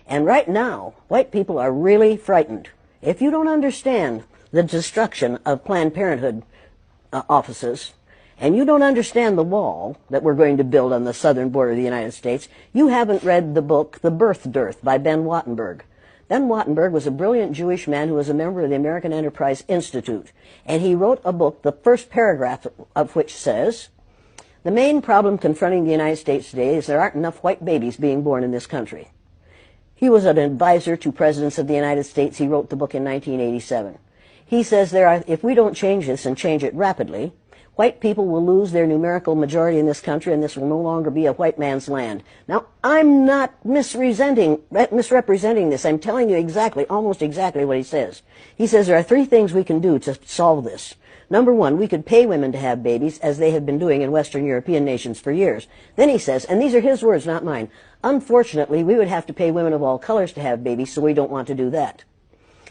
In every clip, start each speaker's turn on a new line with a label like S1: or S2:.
S1: And right now, white people are really frightened. If you don't understand the destruction of Planned Parenthood offices, and you don't understand the wall that we're going to build on the southern border of the United States, you haven't read the book The Birth Dearth by Ben Wattenberg. Ben Wattenberg was a brilliant Jewish man who was a member of the American Enterprise Institute, and he wrote a book, the first paragraph of which says, "The main problem confronting the United States today is there aren't enough white babies being born in this country." He was an advisor to presidents of the United States. He wrote the book in 1987. He says if we don't change this and change it rapidly, white people will lose their numerical majority in this country, and this will no longer be a white man's land. Now, I'm not misrepresenting this. I'm telling you exactly, almost exactly what he says. He says there are three things we can do to solve this. Number one, we could pay women to have babies, as they have been doing in Western European nations for years. Then he says, and these are his words, not mine, unfortunately, we would have to pay women of all colors to have babies, so we don't want to do that.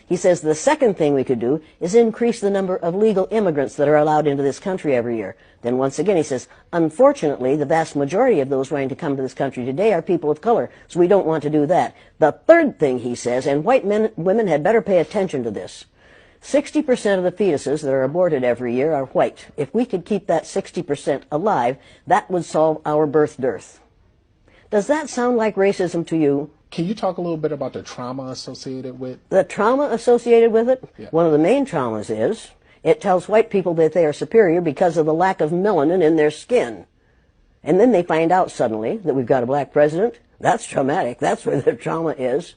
S1: He says the second thing we could do is increase the number of legal immigrants that are allowed into this country every year. Then once again he says, unfortunately, the vast majority of those wanting to come to this country today are people of color, so we don't want to do that. The third thing he says, and women had better pay attention to this, 60% of the fetuses that are aborted every year are white. If we could keep that 60% alive, that would solve our birth dearth. Does that sound like racism to you?
S2: Can you talk a little bit about the trauma associated with?
S1: The trauma associated with it?
S2: Yeah.
S1: One of the main traumas is it tells white people that they are superior because of the lack of melanin in their skin. And then they find out suddenly that we've got a black president. That's traumatic. That's where the trauma is.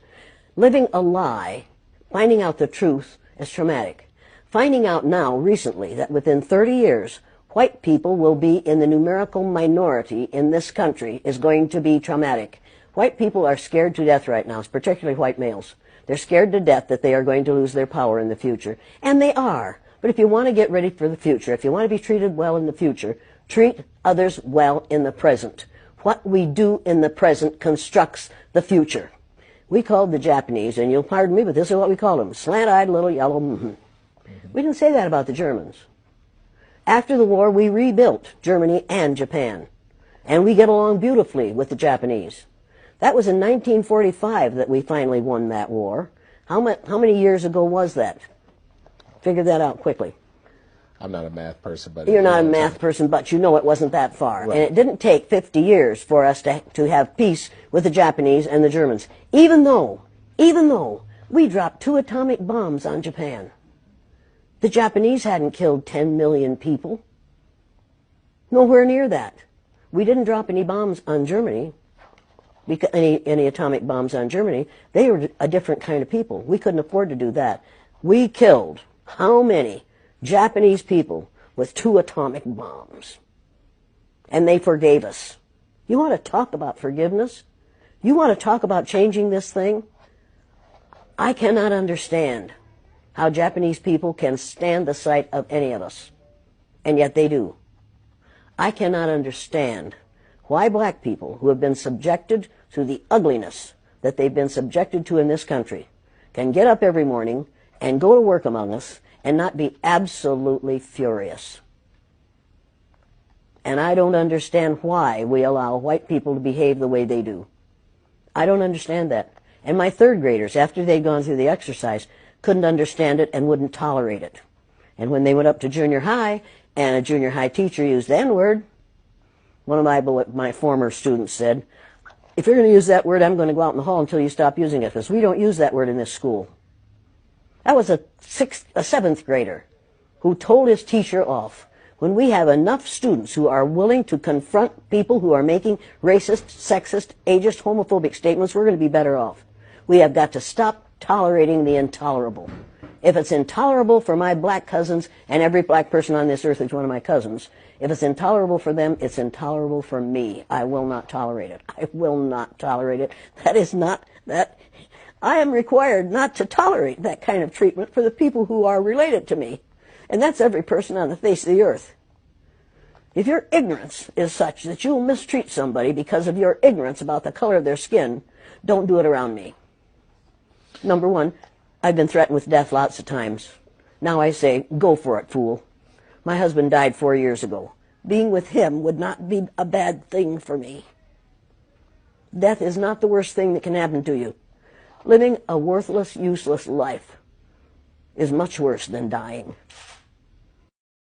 S1: Living a lie, finding out the truth, is traumatic. Finding out now, recently, that within 30 years, white people will be in the numerical minority in this country is going to be traumatic. White people are scared to death right now, particularly white males. They're scared to death that they are going to lose their power in the future. And they are. But if you want to get ready for the future, if you want to be treated well in the future, treat others well in the present. What we do in the present constructs the future. We called the Japanese, and you'll pardon me, but this is what we called them, slant-eyed little yellow We didn't say that about the Germans. After the war, we rebuilt Germany and Japan. And we get along beautifully with the Japanese. That was in 1945 that we finally won that war. How many years ago was that? Figure that out quickly.
S2: I'm not a math person, but...
S1: You're not a math person, but you know it wasn't that far.
S2: Right.
S1: And it didn't take 50 years for us to have peace with the Japanese and the Germans, even though we dropped 2 atomic bombs on Japan. The Japanese hadn't killed 10 million people. Nowhere near that. We didn't drop any bombs on Germany, any atomic bombs on Germany. They were a different kind of people. We couldn't afford to do that. We killed how many Japanese people with 2 atomic bombs? And they forgave us. You want to talk about forgiveness? You want to talk about changing this thing? I cannot understand how Japanese people can stand the sight of any of us, and yet they do. I cannot understand why black people who have been subjected to the ugliness that they've been subjected to in this country can get up every morning and go to work among us and not be absolutely furious. And I don't understand why we allow white people to behave the way they do. I don't understand that. And my third graders, after they'd gone through the exercise, couldn't understand it and wouldn't tolerate it. And when they went up to junior high and a junior high teacher used the N-word, one of my former students said, if you're going to use that word, I'm going to go out in the hall until you stop using it, because we don't use that word in this school. That was a 7th grader who told his teacher off. When we have enough students who are willing to confront people who are making racist, sexist, ageist, homophobic statements, we're going to be better off. We have got to stop tolerating the intolerable. If it's intolerable for my black cousins, and every black person on this earth is one of my cousins, if it's intolerable for them, it's intolerable for me. I will not tolerate it. I will not tolerate it. That is not that. I am required not to tolerate that kind of treatment for the people who are related to me. And that's every person on the face of the earth. If your ignorance is such that you will mistreat somebody because of your ignorance about the color of their skin, don't do it around me. Number one, I've been threatened with death lots of times. Now I say, go for it, fool. My husband died 4 years ago. Being with him would not be a bad thing for me. Death is not the worst thing that can happen to you. Living a worthless, useless life is much worse than dying.